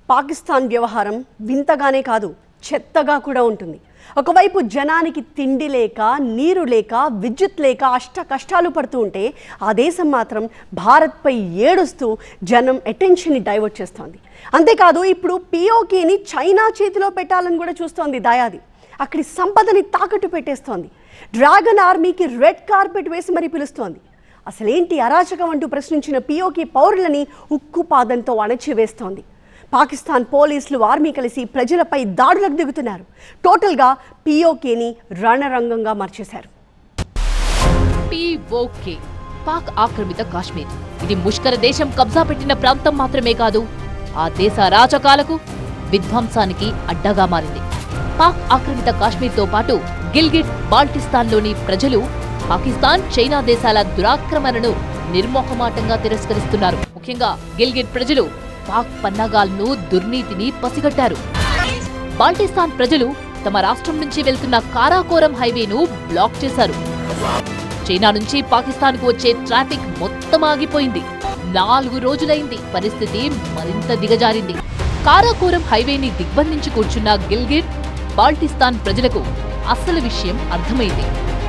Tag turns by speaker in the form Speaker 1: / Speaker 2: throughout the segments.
Speaker 1: పాకిస్తాన్ వ్యవహారం వింతగానే కాదు చెత్తగా కూడా ఉంటుంది. ఒకవైపు జనానికి తిండి లేక నీరు లేక విద్యుత్ లేక అష్ట కష్టాలు పడుతూ ఉంటే ఆ దేశం మాత్రం భారత్పై ఏడుస్తూ జనం అటెన్షన్ని డైవర్ట్ చేస్తోంది. అంతేకాదు ఇప్పుడు పిఓకేని చైనా చేతిలో పెట్టాలని కూడా చూస్తోంది దాయాది. అక్కడి సంపదని తాకట్టు పెట్టేస్తోంది. డ్రాగన్ ఆర్మీకి రెడ్ కార్పెట్ వేసి మరీ పిలుస్తోంది. అసలేంటి అరాచకం అంటూ ప్రశ్నించిన పిఓకే పౌరులని ఉక్కుపాదంతో అణచివేస్తోంది. పాకిస్తాన్ పోలీసులు ఆర్మీ కలిసి ప్రజలపై దాడులకు దిగుతున్నారు. టోటల్గా పిఓకేని రణరంగంగా మార్చేశారు.
Speaker 2: పిఓకే పాక్ ఆక్రమిత కాశ్మీర్. ఇది ముష్కర దేశం కబ్జా పెట్టిన ప్రాంతం మాత్రమే కాదు, ఆ దేశ అరాచకాలకు విధ్వంసానికి అడ్డగా మారింది. పాక్ ఆక్రమిత కాశ్మీర్తో పాటు గిల్గిట్ బాల్టిస్తాన్లోని ప్రజలు పాకిస్తాన్ చైనా దేశాల దురాక్రమణను నిర్మోహమాటంగా తిరస్కరిస్తున్నారు. ముఖ్యంగా గిల్గిట్ ప్రజలు పాక్ పన్నాగాలను దుర్నీతిని పసిగట్టారు. బాల్టిస్తాన్ ప్రజలు తమ రాష్ట్రం నుంచి వెళ్తున్న కారాకోరం హైవేను బ్లాక్ చేశారు. చైనా నుంచి పాకిస్తాన్కు వచ్చే ట్రాఫిక్ మొత్తం ఆగిపోయింది. 4 రోజులైంది. పరిస్థితి మరింత దిగజారింది. కారాకోరం హైవేని దిగ్బంధించి కూర్చున్న గిల్గిట్ బాల్టిస్తాన్ ప్రజలకు అసలు విషయం అర్థమైంది.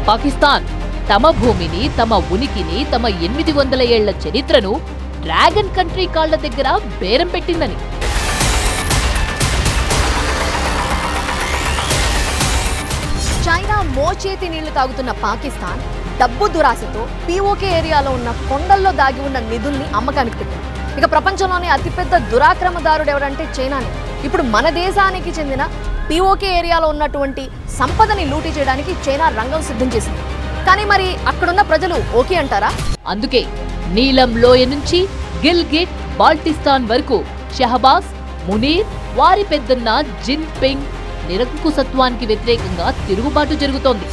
Speaker 2: పాకిస్తాన్ తమ భూమిని, తమ ఉనికిని, తమ 800 ఏళ్ల చరిత్రను డ్రాగన్ కంట్రీ కాళ్ల దగ్గర బేరం పెట్టిందని.
Speaker 3: చైనా మోచేతి నీళ్లు తాగుతున్న పాకిస్తాన్ డబ్బు దురాశతో పిఓకే ఏరియాలో ఉన్న కొండల్లో దాగి ఉన్న నిధుల్ని అమ్మకానికి పెట్టింది. ఇక ప్రపంచంలోనే అతిపెద్ద దురాక్రమదారుడు ఎవరంటే చైనానే. ఇప్పుడు మన దేశానికి చెందిన పిఓకే ఏరియాలో ఉన్నటువంటి సంపదని లూటీ చేయడానికి చైనా రంగం సిద్ధం చేసింది. కానీ మరి అక్కడున్న ప్రజలు ఓకే అంటారా?
Speaker 2: అందుకే నీలం లోయ నుంచి గిల్గిట్ బాల్టిస్తాన్ వరకు షహబాజ్, మునీర్, వారి పెద్దన్న జిన్పింగ్ నిరంకుశత్వానికి వ్యతిరేకంగా తిరుగుబాటు జరుగుతోంది.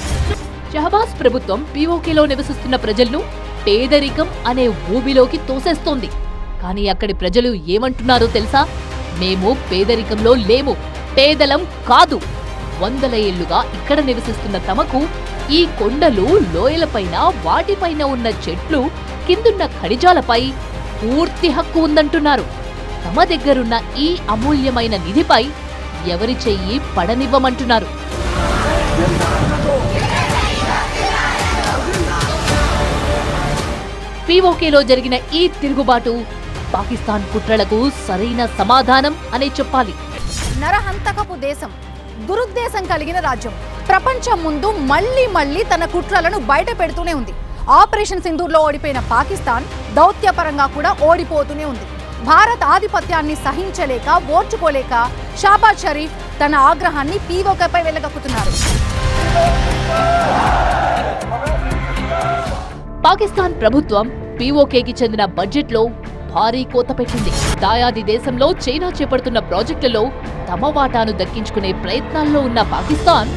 Speaker 2: షహబాజ్ ప్రభుత్వం పిఓకేలో నివసిస్తున్న ప్రజలను పేదరికం అనే ఊబిలోకి తోసేస్తోంది. కానీ అక్కడి ప్రజలు ఏమంటున్నారో తెలుసా? మేము పేదరికంలో లేము, పేదలం కాదు. 100 ఏళ్లుగా ఇక్కడ నివసిస్తున్న తమకు ఈ కొండలు, లోయలపైన, వాటిపైన ఉన్న చెట్లు, కిందున్న ఖనిజాలపై పూర్తి హక్కు ఉందంటున్నారు. తమ దగ్గరున్న ఈ అమూల్యమైన నిధిపై ఎవరి చెయ్యి పడనివ్వమంటున్నారు. పిఓకేలో జరిగిన ఈ తిరుగుబాటు పాకిస్తాన్ కుట్రలకు సరైన సమాధానం అనే చెప్పాలి.
Speaker 3: నరహంతకపు దేశం, దురుద్దేశం కలిగిన రాజ్యం ప్రపంచం ముందు మళ్లీ తన కుట్రలను బయట పెడుతూనే ఉంది. ఆపరేషన్ సింధూర్లో ఓడిపోయిన పాకిస్తాన్ దౌత్యపరంగా కూడా ఓడిపోతూనే ఉంది. భారత్ ఆధిపత్యాన్ని సహించలేక, ఓర్చుకోలేక షహబాజ్ షరీఫ్ తన ఆగ్రహాన్ని పిఓకేపై వెళ్లగక్కుతున్నారు.
Speaker 2: పాకిస్తాన్ ప్రభుత్వం పిఓకేకి చెందిన బడ్జెట్లో భారీ కోత పెట్టింది. దాయాది దేశంలో చైనా చేపడుతున్న ప్రాజెక్టులలో తమ వాటాను దక్కించుకునే ప్రయత్నాల్లో ఉన్న పాకిస్తాన్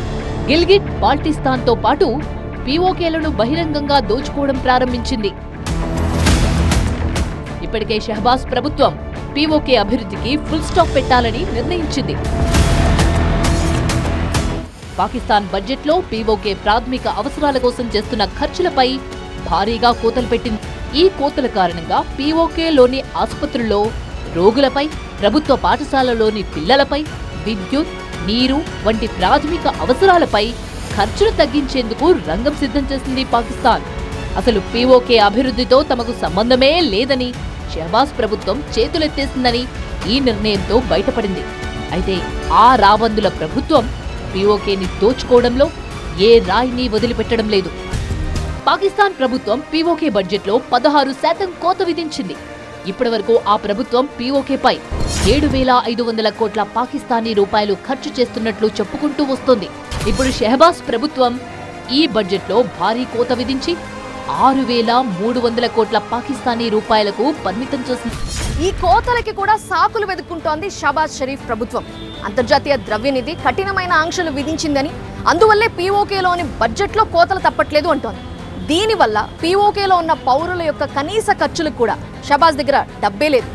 Speaker 2: గిల్గిట్ బాల్టిస్తాన్తో పాటు పిఓకేలను బహిరంగంగా దోచుకోవడం ప్రారంభించింది. ఇప్పటికే షహబాజ్ ప్రభుత్వం పిఓకే అభివృద్ధికి ఫుల్ స్టాప్ పెట్టాలని నిర్ణయించింది. పాకిస్తాన్ బడ్జెట్లో పిఓకే ప్రాథమిక అవసరాల కోసం చేస్తున్న ఖర్చులపై భారీగా కోతలు పెట్టింది. ఈ కోతల కారణంగా పిఓకేలోని ఆసుపత్రుల్లో రోగులపై, ప్రభుత్వ పాఠశాలలోని పిల్లలపై, విద్యుత్, నీరు వంటి ప్రాథమిక అవసరాలపై ఖర్చులు తగ్గించేందుకు రంగం సిద్ధం చేసింది పాకిస్తాన్. అసలు పిఓకే అభివృద్ధితో తమకు సంబంధమే లేదని షహబాజ్ ప్రభుత్వం చేతులెత్తేసిందని ఈ నిర్ణయంతో బయటపడింది. అయితే ఆ రాబందుల ప్రభుత్వం పిఓకేని దోచుకోవడంలో ఏ రాయిని వదిలిపెట్టడం లేదు. పాకిస్తాన్ ప్రభుత్వం పిఓకే బడ్జెట్లో 16% కోత విధించింది. ఇప్పటివరకు ఆ ప్రభుత్వం పిఓకేపై 7,500 కోట్ల పాకిస్తానీ రూపాయలు ఖర్చు చేస్తున్నట్లు చెప్పుకుంటూ వస్తోంది. ఇప్పుడు షహబాజ్ ప్రభుత్వం ఈ బడ్జెట్లో భారీ కోత విధించి 6,300 కోట్ల పాకిస్తానీ రూపాయలకు పరిమితం చేసింది.
Speaker 3: ఈ కోతలకి కూడా సాకులు వెతుక్కుంటోంది షహబాజ్ షరీఫ్ ప్రభుత్వం. అంతర్జాతీయ ద్రవ్యనిధి కఠినమైన ఆంక్షలు విధించిందని, అందువల్లే పిఓకేలోని బడ్జెట్లో కోతలు తప్పట్లేదు అంటోంది. దీనివల్ల పిఓకేలో ఉన్న పౌరుల యొక్క కనీస ఖర్చులకు కూడా షహబాజ్ దగ్గర డబ్బే లేదు.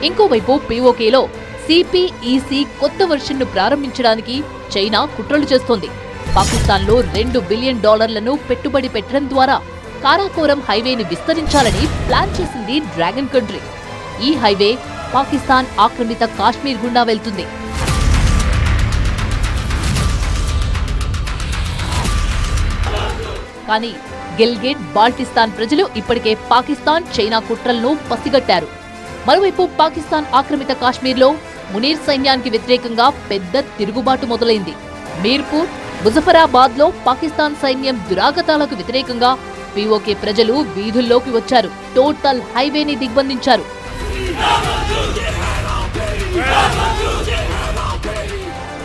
Speaker 2: ఇంకోవైపు పిఓకేలో సిపిఈసి కొత్త వెర్షన్ను ప్రారంభించడానికి చైనా కుట్రలు చేస్తోంది. పాకిస్తాన్లో $2 బిలియన్ పెట్టుబడి పెట్టడం ద్వారా కారాకోరం హైవేని విస్తరించాలని ప్లాన్ చేసింది డ్రాగన్ కంట్రీ. ఈ హైవే పాకిస్తాన్ ఆక్రమిత కాశ్మీర్ గుండా వెళ్తుంది. కానీ గిల్గిట్ బాల్టిస్తాన్ ప్రజలు ఇప్పటికే పాకిస్తాన్ చైనా కుట్రలను పసిగట్టారు. మరోవైపు పాకిస్తాన్ ఆక్రమిత కాశ్మీర్లో మునీర్ సైన్యానికి వ్యతిరేకంగా పెద్ద తిరుగుబాటు మొదలైంది. మీర్పూర్, ముజఫరాబాద్ లో పాకిస్తాన్ సైన్యం దురాగతాలకు వ్యతిరేకంగా పీఓకే ప్రజలు వీధుల్లోకి వచ్చారు. టోటల్ హైవేని దిగ్బంధించారు.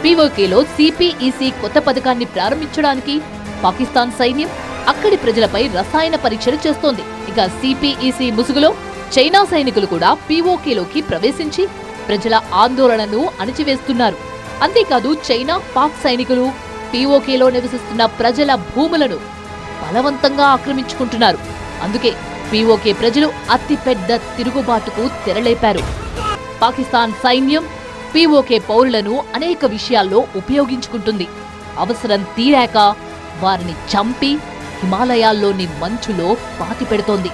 Speaker 2: పీఓకేలో సిపిఇసి కొత్త పథకాన్ని ప్రారంభించడానికి పాకిస్తాన్ సైన్యం అక్కడి ప్రజలపై రసాయన పరీక్షలు చేస్తోంది. ఇక సిపిఇసి ముసుగులో చైనా సైనికులు కూడా పీఓకేలోకి ప్రవేశించి ప్రజల ఆందోళనను అణిచివేస్తున్నారు. అంతేకాదు చైనా, పాక్ సైనికులు పీఓకేలో నివసిస్తున్న ప్రజల భూములను బలవంతంగా ఆక్రమించుకుంటున్నారు. అందుకే పీఓకే ప్రజలు అతిపెద్ద తిరుగుబాటుకు తెరలేపారు. పాకిస్తాన్ సైన్యం పీఓకే పౌరులను అనేక విషయాల్లో ఉపయోగించుకుంటుంది. అవసరం తీరాక వారిని చంపి హిమాలయాల్లోని మంచులో పాతిపెడుతోంది.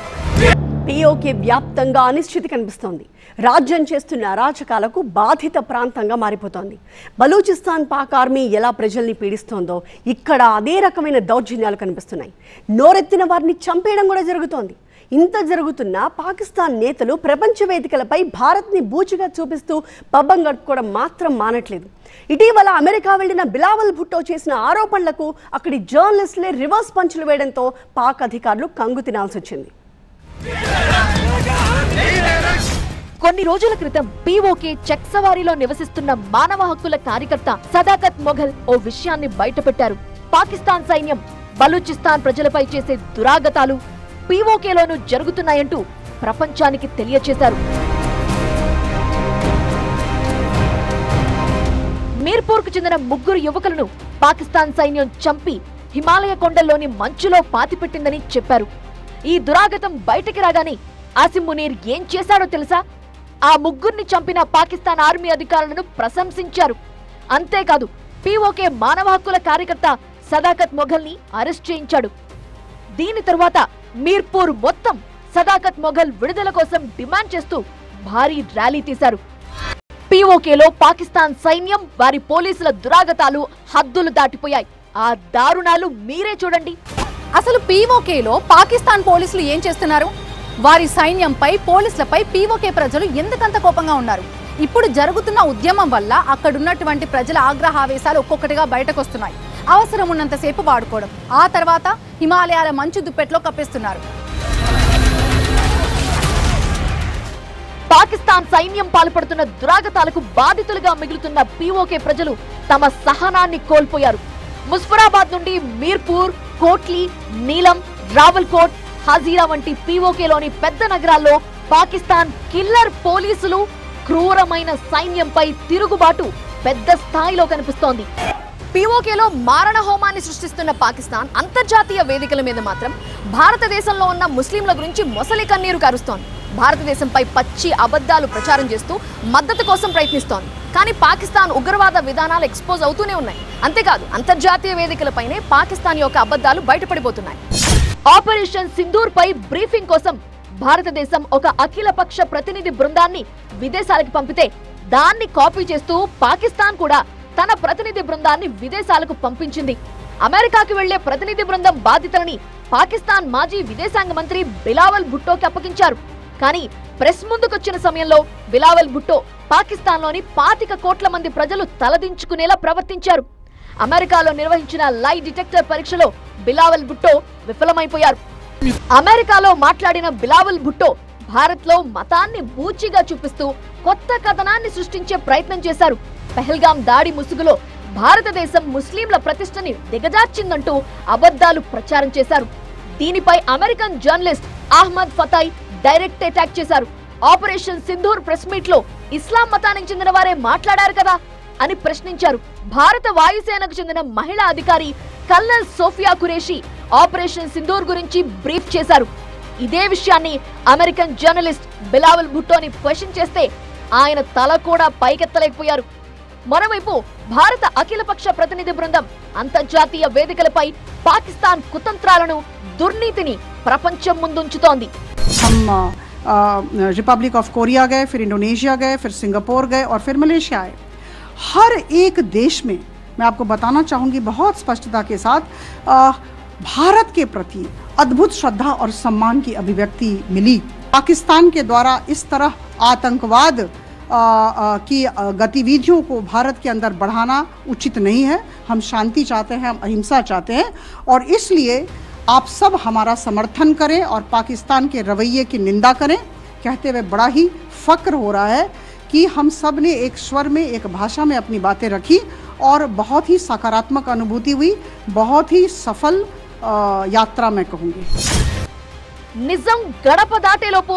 Speaker 1: పీఓకే వ్యాప్తంగా అనిశ్చితి కనిపిస్తోంది. రాజ్యం చేస్తున్న అరాచకాలకు బాధిత ప్రాంతంగా మారిపోతోంది. బలూచిస్తాన్ పాక్ ఆర్మీ ఎలా ప్రజల్ని పీడిస్తోందో ఇక్కడ అదే రకమైన దౌర్జన్యాలు కనిపిస్తున్నాయి. నోరెత్తిన వారిని చంపేయడం కూడా జరుగుతోంది. ఇంత జరుగుతున్నా పాకిస్తాన్ నేతలు ప్రపంచ వేదికలపై భారత్ని బూచిగా చూపిస్తూ పబ్బం గడుపుకోవడం మాత్రం మానట్లేదు. ఇటీవల అమెరికా వెళ్లిన బిలావల్ భుట్టో చేసిన ఆరోపణలకు అక్కడి జర్నలిస్టులే రివర్స్ పంచులు వేయడంతో పాక్ అధికారులు కంగు తినాల్సి వచ్చింది.
Speaker 3: కొన్ని రోజుల క్రితం పీఓకే చెక్ సవారీలో నివసిస్తున్న మానవ హక్కుల కార్యకర్త సదాకత్ మొఘల్ ఓ విషయాన్ని బయటపెట్టారు. పాకిస్తాన్ సైన్యం బలూచిస్తాన్ ప్రజలపై చేసే దురాగతాలు పీఓకేలోనూ జరుగుతున్నాయంటూ ప్రపంచానికి తెలియచేశారు. మీర్పూర్కు చెందిన 3 యువకులను పాకిస్తాన్ సైన్యం చంపి హిమాలయ కొండల్లోని మంచులో పాతిపెట్టిందని చెప్పారు. ఈ దురాగతం బయటికి రాగానే ఆసిం మునీర్ ఏం చేశాడో తెలుసా? ఆ 3ని చంపిన పాకిస్తాన్ ఆర్మీ అధికారులను ప్రశంసించారు. అంతేకాదు పీఓకే మానవ హక్కుల కార్యకర్త సదాకత్ మొఘల్ని అరెస్ట్ చేయించాడు. దీని తరువాత మీర్పూర్ మొత్తం సదాకత్ మొఘల్ విడుదల కోసం డిమాండ్ చేస్తూ భారీ ర్యాలీ తీశారు. పీఓకేలో పాకిస్తాన్ సైన్యం, వారి పోలీసుల దురాగతాలు హద్దులు దాటిపోయాయి. ఆ దారుణాలు మీరే చూడండి.
Speaker 4: అసలు పీఓకేలో పాకిస్తాన్ పోలీసులు ఏం చేస్తున్నారు? వారి సైన్యంపై, పోలీసులపై పీఓకే ప్రజలు ఎందుకంత కోపంగా ఉన్నారు? ఇప్పుడు జరుగుతున్న ఉద్యమం వల్ల అక్కడున్నటువంటి ప్రజల ఆగ్రహావేశాలు ఒక్కొక్కటిగా బయటకొస్తున్నాయి. అవసరం ఉన్నంతసేపు వాడుకోవడం, ఆ తర్వాత హిమాలయాల మంచు దుప్పెట్లో కప్పేస్తున్నారు.
Speaker 3: పాకిస్తాన్ సైన్యం పాల్పడుతున్న దురాగతాలకు బాధితులుగా మిగులుతున్న పీఓకే ప్రజలు తమ సహనాన్ని కోల్పోయారు. ముజఫరాబాద్ నుండి మీర్పూర్, కోట్లీ, నీలం, రావల్కోట్, హజీరా వంటి పీఓకేలోని పెద్ద నగరాల్లో పాకిస్తాన్ కిల్లర్ పోలీసులు, క్రూరమైన సైన్యంపై తిరుగుబాటు పెద్ద స్థాయిలో కనిపిస్తోంది. పీఓకేలో మారణ హోమాన్ని సృష్టిస్తున్న పాకిస్తాన్ అంతర్జాతీయ వేదికల మీద మాత్రం భారతదేశంలో ఉన్న ముస్లింల గురించి మొసలి కన్నీరు కారుస్తోంది. భారతదేశంపై పచ్చి అబద్ధాలు ప్రచారం చేస్తూ మద్దతు కోసం ప్రయత్నిస్తోంది. కానీ పాకిస్తాన్ ఉగ్రవాద విధానాలు ఎక్స్పోజ్ అవుతూనే ఉన్నాయి. అంతేకాదు అంతర్జాతీయ వేదికలపైనే పాకిస్తాన్ యొక్క అబద్ధాలు బయటపడిపోతున్నాయి. ఆపరేషన్ సింధూర్ పై బ్రీఫింగ్ కోసం భారతదేశం ఒక అఖిలపక్ష ప్రతినిధి బృందాన్ని విదేశాలకు పంపితే దాన్ని కాపీ చేస్తూ పాకిస్తాన్ కూడా తన ప్రతినిధి బృందాన్ని విదేశాలకు పంపించింది. అమెరికాకి వెళ్లే ప్రతినిధి బృందం బాధ్యతలని పాకిస్తాన్ మాజీ విదేశాంగ మంత్రి బిలావల్ భుట్టోకి అప్పగించారు. కానీ ప్రెస్ ముందుకొచ్చిన సమయంలో బిలావల్ భుట్టో పాకిస్తాన్లోని 25 కోట్ల మంది ప్రజలు తలదించుకునేలా ప్రవర్తించారు. అమెరికాలో నిర్వహించిన లై డిటెక్టర్ పరీక్షలో బిలావల్ భుట్టో విఫలమైపోయారు. అమెరికాలో మాట్లాడిన బిలావల్ భుట్టో భారత్లో మతాన్ని బూచిగా చూపిస్తూ కొత్త కథనాన్ని సృష్టించే ప్రయత్నం చేశారు. పెహల్గాం దాడి ముసుగులో భారతదేశం ముస్లింల ప్రతిష్టని దిగజార్చిందంటూ అబద్ధాలు ప్రచారం చేశారు. దీనిపై American journalist Ahmed Fatai direct attack చేశారు. ఆపరేషన్ సింధూర్ ప్రెస్ మీట్ లో ఇస్లాం మతానికి చెందిన వారే మాట్లాడారు కదా అని ప్రశ్నించారు. భారత వాయుసేనకు చెందిన మహిళా అధికారి కల్నల్ సోఫియా ఖురేషి ఆపరేషన్ సింధూర్ గురించి బ్రీఫ్ చేశారు. ఇదే విషయాన్ని అమెరికన్ జర్నలిస్ట్ బిలావల్ భుట్టోని క్వశ్చన్ చేస్తే ఆయన తల కూడా పైకెత్తలేకపోయారు. మరోవైపు భారత అఖిలపక్ష ప్రతినిధి బృందం అంతర్జాతీయ వేదికలపై పాకిస్తాన్ కుతంత్రాలను, దుర్నీతిని ప్రపంచం ముందుంచుతోంది.
Speaker 4: हम
Speaker 5: रिपब्लिक ऑफ कोरिया गए, फिर इंडोनेशिया गए, फिर सिंगापुर गए और फिर मलेशिया आए। हर एक देश में मैं आपको बताना चाहूँगी बहुत स्पष्टता के साथ, भारत के प्रति अद्भुत श्रद्धा और सम्मान की अभिव्यक्ति मिली। पाकिस्तान के द्वारा इस तरह आतंकवाद की गतिविधियों को भारत के अंदर बढ़ाना उचित नहीं है। हम शांति चाहते हैं, हम अहिंसा चाहते हैं, और इसलिए आप सब हमारा समर्थन करें और पाकिस्तान के रवैये की निंदा करें। कहते हुए बड़ा ही फक्र हो रहा है कि हम सब ने एक स्वर में, एक भाषा में अपनी बातें रखी और बहुत ही सकारात्मक अनुभूति हुई, बहुत ही सफल यात्रा मैं कहूँगी।
Speaker 3: నిజం గడప దాటేలోపు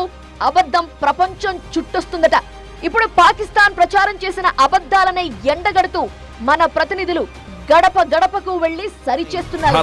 Speaker 3: అబద్ధం ప్రపంచం చుట్టొస్తుందట. ఇప్పుడు పాకిస్తాన్ ప్రచారం చేసిన అబద్ధాలనే ఎండగడుతూ మన ప్రతినిధులు గడప గడపకు వెళ్లి సరిచేస్తున్నారు.